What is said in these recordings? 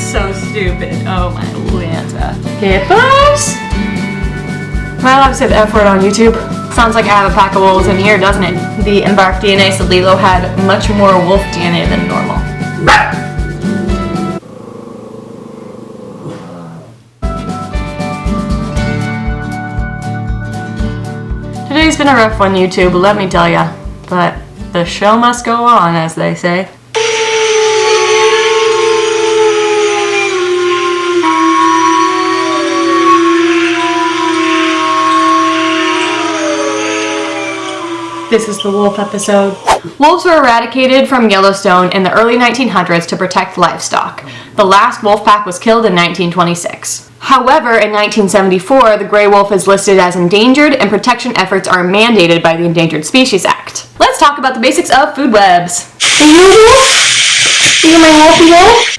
so stupid. Oh my Lanta. Hippos? Am I allowed to say the F word on YouTube? Sounds like I have a pack of wolves in here, doesn't it? The embarked DNA said Lilo had much more wolf DNA than normal. Today's been a rough one, YouTube, let me tell ya. But the show must go on, as they say. This is the wolf episode. Wolves were eradicated from Yellowstone in the early 1900s to protect livestock. The last wolf pack was killed in 1926. However, in 1974, the gray wolf is listed as endangered and protection efforts are mandated by the Endangered Species Act. Let's talk about the basics of food webs.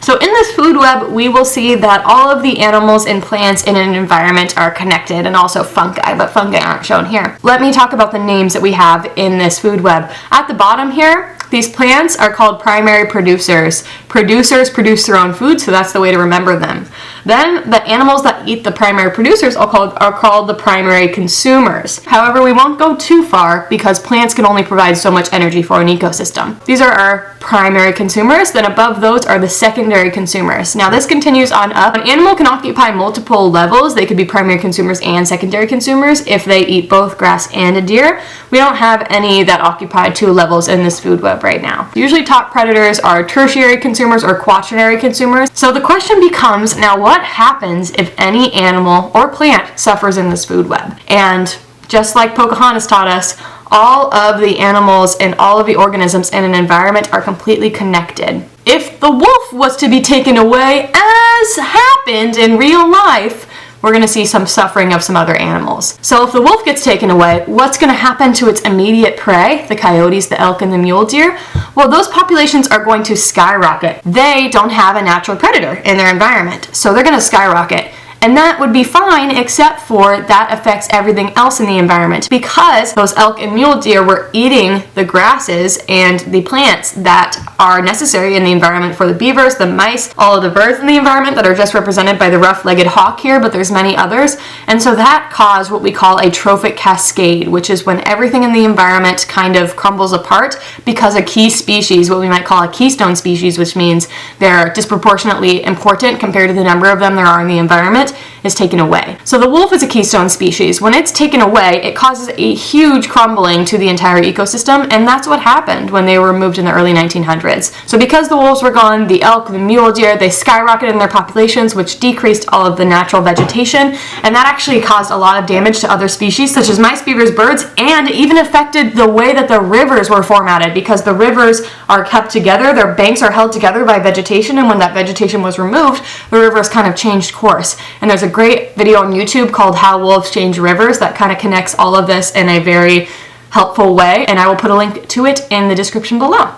So in this food web, we will see that all of the animals and plants in an environment are connected, and also fungi, but fungi aren't shown here. Let me talk about the names that we have in this food web. At the bottom here, these plants are called primary producers. Producers produce their own food, so that's the way to remember them. Then the animals that eat the primary producers are called the primary consumers. However, we won't go too far because plants can only provide so much energy for an ecosystem. These are our primary consumers, then above those are the secondary consumers. Now this continues on up. An animal can occupy multiple levels. They could be primary consumers and secondary consumers if they eat both grass and a deer. We don't have any that occupy two levels in this food web right now. Usually top predators are tertiary consumers or quaternary consumers. So the question becomes, now what happens if any animal or plant suffers in this food web? And just like Pocahontas taught us, all of the animals and all of the organisms in an environment are completely connected. If the wolf was to be taken away, as happened in real life, we're going to see some suffering of some other animals. So if the wolf gets taken away, what's going to happen to its immediate prey, the coyotes, the elk, and the mule deer? Well, those populations are going to skyrocket. They don't have a natural predator in their environment, so they're going to skyrocket. And that would be fine, except for that affects everything else in the environment, because those elk and mule deer were eating the grasses and the plants that are necessary in the environment for the beavers, the mice, all of the birds in the environment that are just represented by the rough-legged hawk here, but there's many others. And so that caused what we call a trophic cascade, which is when everything in the environment kind of crumbles apart because a key species, what we might call a keystone species, which means they're disproportionately important compared to the number of them there are in the environment, is taken away. So the wolf is a keystone species. When it's taken away, it causes a huge crumbling to the entire ecosystem, and that's what happened when they were removed in the early 1900s. So because the wolves were gone, the elk, the mule deer, they skyrocketed in their populations, which decreased all of the natural vegetation, and that actually caused a lot of damage to other species, such as mice, beavers, birds, and even affected the way that the rivers were formatted, because the rivers are kept together, their banks are held together by vegetation, and when that vegetation was removed, the rivers kind of changed course. And there's a great video on YouTube called How Wolves Change Rivers that kind of connects all of this in a very helpful way, and I will put a link to it in the description below.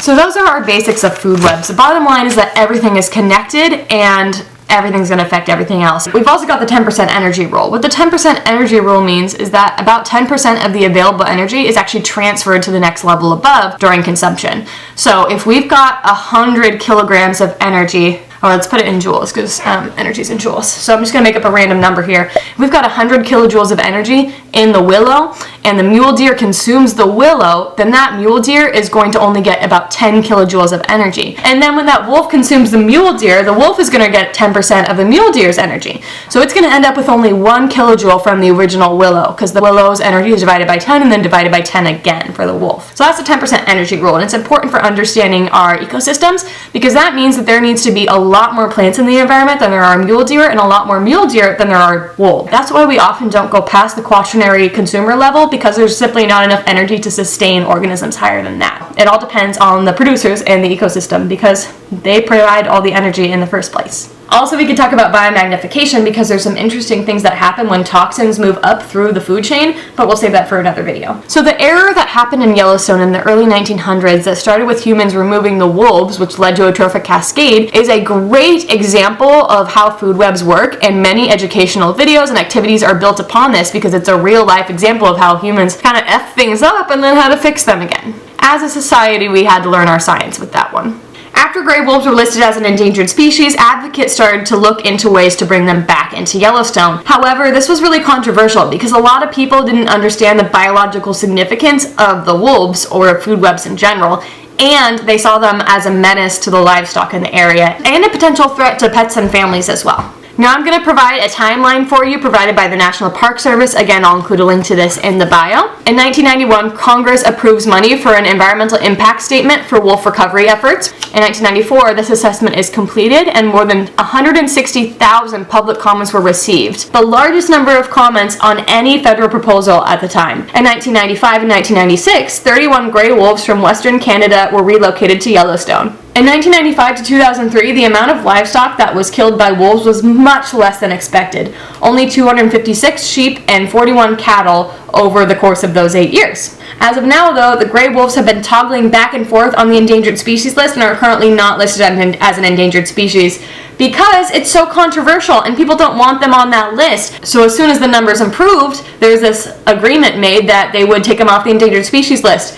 So those are our basics of food webs. The bottom line is that everything is connected and everything's going to affect everything else. We've also got the 10% energy rule. What the 10% energy rule means is that about 10% of the available energy is actually transferred to the next level above during consumption. So if we've got 100 kilograms of energy, or let's put it in joules because energy is in joules. So I'm just going to make up a random number here. If we've got 100 kilojoules of energy in the willow and the mule deer consumes the willow, then that mule deer is going to only get about 10 kilojoules of energy. And then when that wolf consumes the mule deer, the wolf is going to get 10% of the mule deer's energy. So it's going to end up with only 1 kilojoule from the original willow, because the willow's energy is divided by 10 and then divided by 10 again for the wolf. So that's the 10% energy rule, and it's important for understanding our ecosystems because that means that there needs to be a lot more plants in the environment than there are mule deer, and a lot more mule deer than there are wolves. That's why we often don't go past the quaternary consumer level, because there's simply not enough energy to sustain organisms higher than that. It all depends on the producers and the ecosystem because they provide all the energy in the first place. Also, we could talk about biomagnification because there's some interesting things that happen when toxins move up through the food chain, but we'll save that for another video. So the error that happened in Yellowstone in the early 1900s that started with humans removing the wolves, which led to a trophic cascade, is a great example of how food webs work, and many educational videos and activities are built upon this because it's a real-life example of how humans kind of F things up and then how to fix them again. As a society, we had to learn our science with that one. After gray wolves were listed as an endangered species, advocates started to look into ways to bring them back into Yellowstone. However, this was really controversial because a lot of people didn't understand the biological significance of the wolves, or food webs in general, and they saw them as a menace to the livestock in the area and a potential threat to pets and families as well. Now I'm going to provide a timeline for you provided by the National Park Service. Again, I'll include a link to this in the bio. In 1991, Congress approves money for an environmental impact statement for wolf recovery efforts. In 1994, this assessment is completed and more than 160,000 public comments were received, the largest number of comments on any federal proposal at the time. In 1995 and 1996, 31 gray wolves from Western Canada were relocated to Yellowstone. In 1995 to 2003, the amount of livestock that was killed by wolves was much less than expected, only 256 sheep and 41 cattle over the course of those 8 years. As of now, though, the gray wolves have been toggling back and forth on the endangered species list and are currently not listed as an endangered species because it's so controversial and people don't want them on that list. So as soon as the numbers improved, there's this agreement made that they would take them off the endangered species list.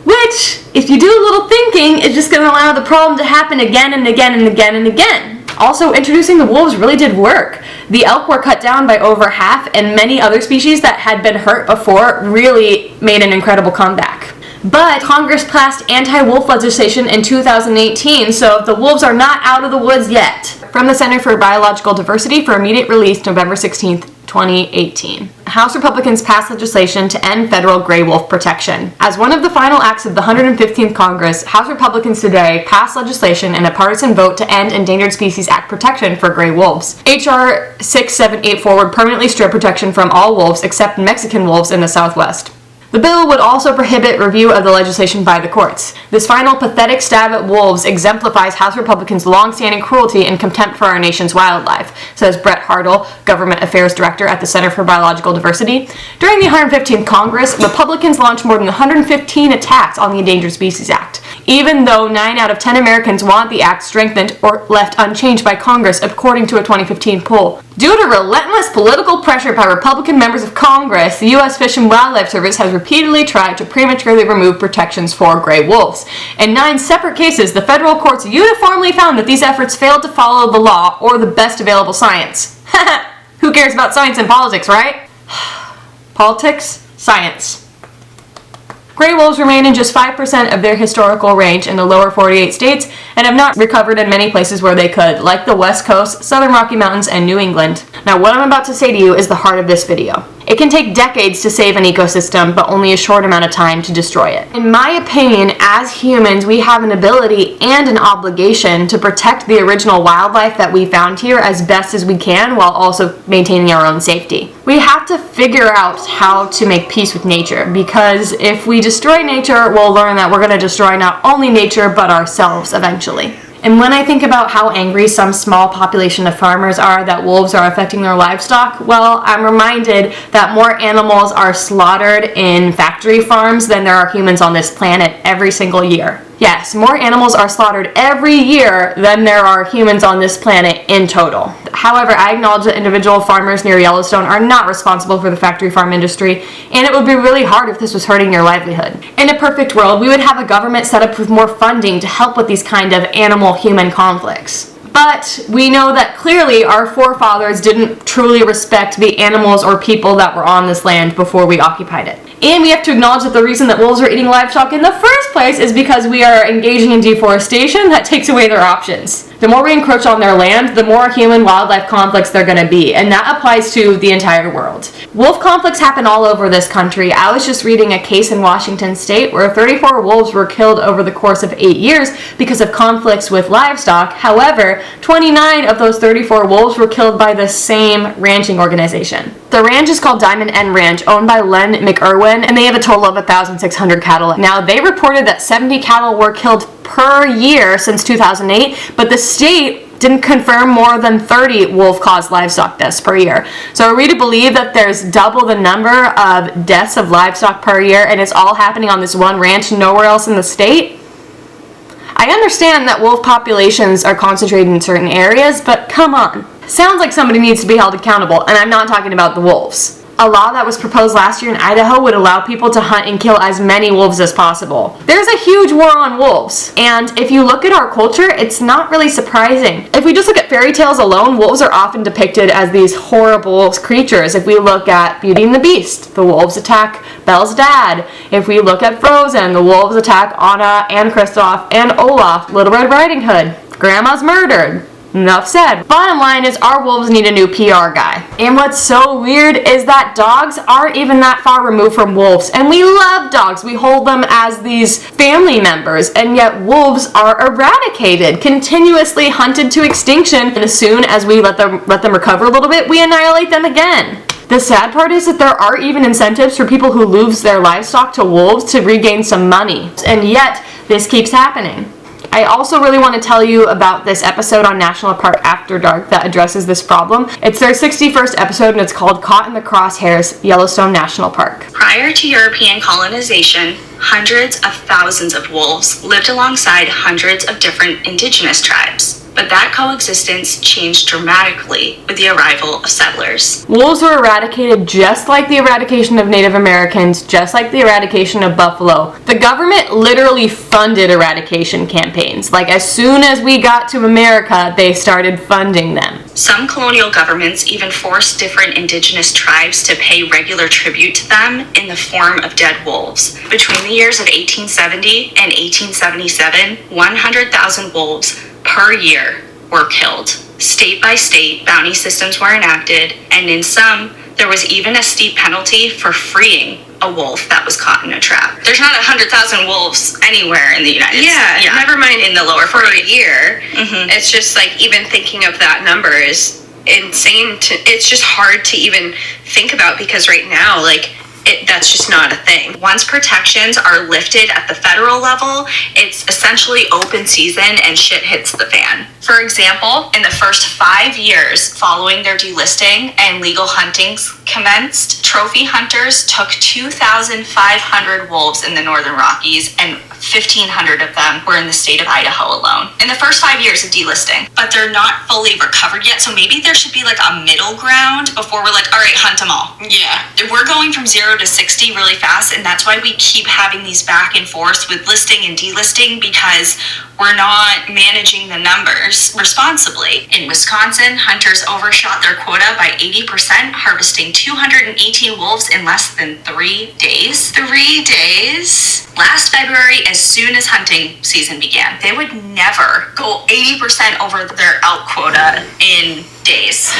Which, if you do a little thinking, is just going to allow the problem to happen again and again and again and again. Also, introducing the wolves really did work. The elk were cut down by over half, and many other species that had been hurt before really made an incredible comeback. But Congress passed anti-wolf legislation in 2018, so the wolves are not out of the woods yet. From the Center for Biological Diversity for immediate release, November 16th, 2018. House Republicans passed legislation to end federal gray wolf protection. As one of the final acts of the 115th Congress, House Republicans today passed legislation in a partisan vote to end Endangered Species Act protection for gray wolves. H.R. 6784 would permanently strip protection from all wolves except Mexican wolves in the Southwest. The bill would also prohibit review of the legislation by the courts. This final pathetic stab at wolves exemplifies House Republicans' long-standing cruelty and contempt for our nation's wildlife, says Brett Hartle, Government Affairs Director at the Center for Biological Diversity. During the 115th Congress, Republicans launched more than 115 attacks on the Endangered Species Act, even though 9 out of 10 Americans want the act strengthened or left unchanged by Congress, according to a 2015 poll. Due to relentless political pressure by Republican members of Congress, the U.S. Fish and Wildlife Service has repeatedly tried to prematurely remove protections for gray wolves. In 9 separate cases, the federal courts uniformly found that these efforts failed to follow the law or the best available science. Who cares about science and politics, right? Politics, science. Gray wolves remain in just 5% of their historical range in the lower 48 states and have not recovered in many places where they could, like the West Coast, Southern Rocky Mountains, and New England. Now, what I'm about to say to you is the heart of this video. It can take decades to save an ecosystem, but only a short amount of time to destroy it. In my opinion, as humans, we have an ability and an obligation to protect the original wildlife that we found here as best as we can while also maintaining our own safety. We have to figure out how to make peace with nature, because if we destroy nature, we'll learn that we're going to destroy not only nature, but ourselves eventually. And when I think about how angry some small population of farmers are that wolves are affecting their livestock, well, I'm reminded that more animals are slaughtered in factory farms than there are humans on this planet every single year. Yes, more animals are slaughtered every year than there are humans on this planet in total. However, I acknowledge that individual farmers near Yellowstone are not responsible for the factory farm industry, and it would be really hard if this was hurting your livelihood. In a perfect world, we would have a government set up with more funding to help with these kind of animal-human conflicts. But we know that clearly our forefathers didn't truly respect the animals or people that were on this land before we occupied it. And we have to acknowledge that the reason that wolves are eating livestock in the first place is because we are engaging in deforestation that takes away their options. The more we encroach on their land, the more human-wildlife conflicts there are going to be, and that applies to the entire world. Wolf conflicts happen all over this country. I was just reading a case in Washington State where 34 wolves were killed over the course of 8 years because of conflicts with livestock. However, 29 of those 34 wolves were killed by the same ranching organization. The ranch is called Diamond N Ranch, owned by Len McIrwin, and they have a total of 1,600 cattle. Now, they reported that 70 cattle were killed per year since 2008, but the state didn't confirm more than 30 wolf-caused livestock deaths per year. So are we to believe that there's double the number of deaths of livestock per year, and it's all happening on this one ranch, nowhere else in the state? I understand that wolf populations are concentrated in certain areas, but come on. Sounds like somebody needs to be held accountable, and I'm not talking about the wolves. A law that was proposed last year in Idaho would allow people to hunt and kill as many wolves as possible. There's a huge war on wolves, and if you look at our culture, it's not really surprising. If we just look at fairy tales alone, wolves are often depicted as these horrible creatures. If we look at Beauty and the Beast, the wolves attack Belle's dad. If we look at Frozen, the wolves attack Anna and Kristoff and Olaf. Little Red Riding Hood, Grandma's murdered. Enough said. Bottom line is our wolves need a new PR guy. And what's so weird is that dogs aren't even that far removed from wolves. And we love dogs. We hold them as these family members. And yet wolves are eradicated, continuously hunted to extinction. And as soon as we let them recover a little bit, we annihilate them again. The sad part is that there are even incentives for people who lose their livestock to wolves to regain some money. And yet this keeps happening. I also really want to tell you about this episode on National Park After Dark that addresses this problem. It's their 61st episode and it's called Caught in the Crosshairs, Yellowstone National Park. Prior to European colonization, hundreds of thousands of wolves lived alongside hundreds of different indigenous tribes. But that coexistence changed dramatically with the arrival of settlers. Wolves were eradicated just like the eradication of Native Americans, just like the eradication of buffalo. The government literally funded eradication campaigns. Like as soon as we got to America, they started funding them. Some colonial governments even forced different indigenous tribes to pay regular tribute to them in the form of dead wolves. Between the years of 1870 and 1877, 100,000 wolves per year were killed. State by state, bounty systems were enacted, and in some, there was even a steep penalty for freeing a wolf that was caught in a trap. There's not 100,000 wolves anywhere in the United States. Yeah, never mind in the lower for 48. a year. Mm-hmm. It's just like even thinking of that number is insane. It's just hard to even think about because right now, like, that's just not a thing. Once protections are lifted at the federal level, it's essentially open season and shit hits the fan. For example, in the first 5 years following their delisting and legal huntings commenced, trophy hunters took 2,500 wolves in the Northern Rockies and 1,500 of them were in the state of Idaho alone. In the first 5 years of delisting, but they're not fully recovered yet, so maybe there should be like a middle ground before we're like, all right, hunt them all. Yeah. We're going from 0 to 60 really fast, and that's why we keep having these back and forths with listing and delisting because we're not managing the numbers responsibly. In Wisconsin, hunters overshot their quota by 80%, harvesting 218 wolves in less than 3 days. 3 days? Last February, as soon as hunting season began, they would never go 80% over their out quota in days.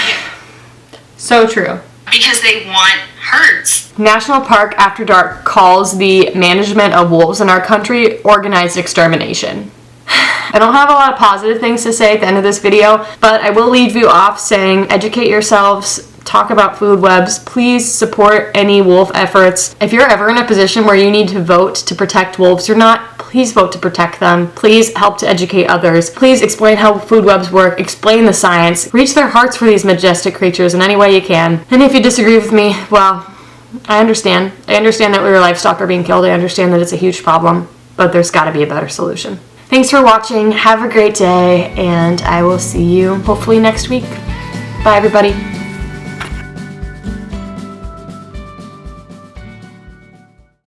So true. Because they want herds. National Park After Dark calls the management of wolves in our country organized extermination. I don't have a lot of positive things to say at the end of this video, but I will leave you off saying educate yourselves, talk about food webs, please support any wolf efforts. If you're ever in a position where you need to vote to protect wolves or not, please vote to protect them. Please help to educate others. Please explain how food webs work, explain the science, reach their hearts for these majestic creatures in any way you can. And if you disagree with me, well, I understand. I understand that your livestock are being killed. I understand that it's a huge problem, but there's got to be a better solution. Thanks for watching. Have a great day, and I will see you hopefully next week. Bye, everybody.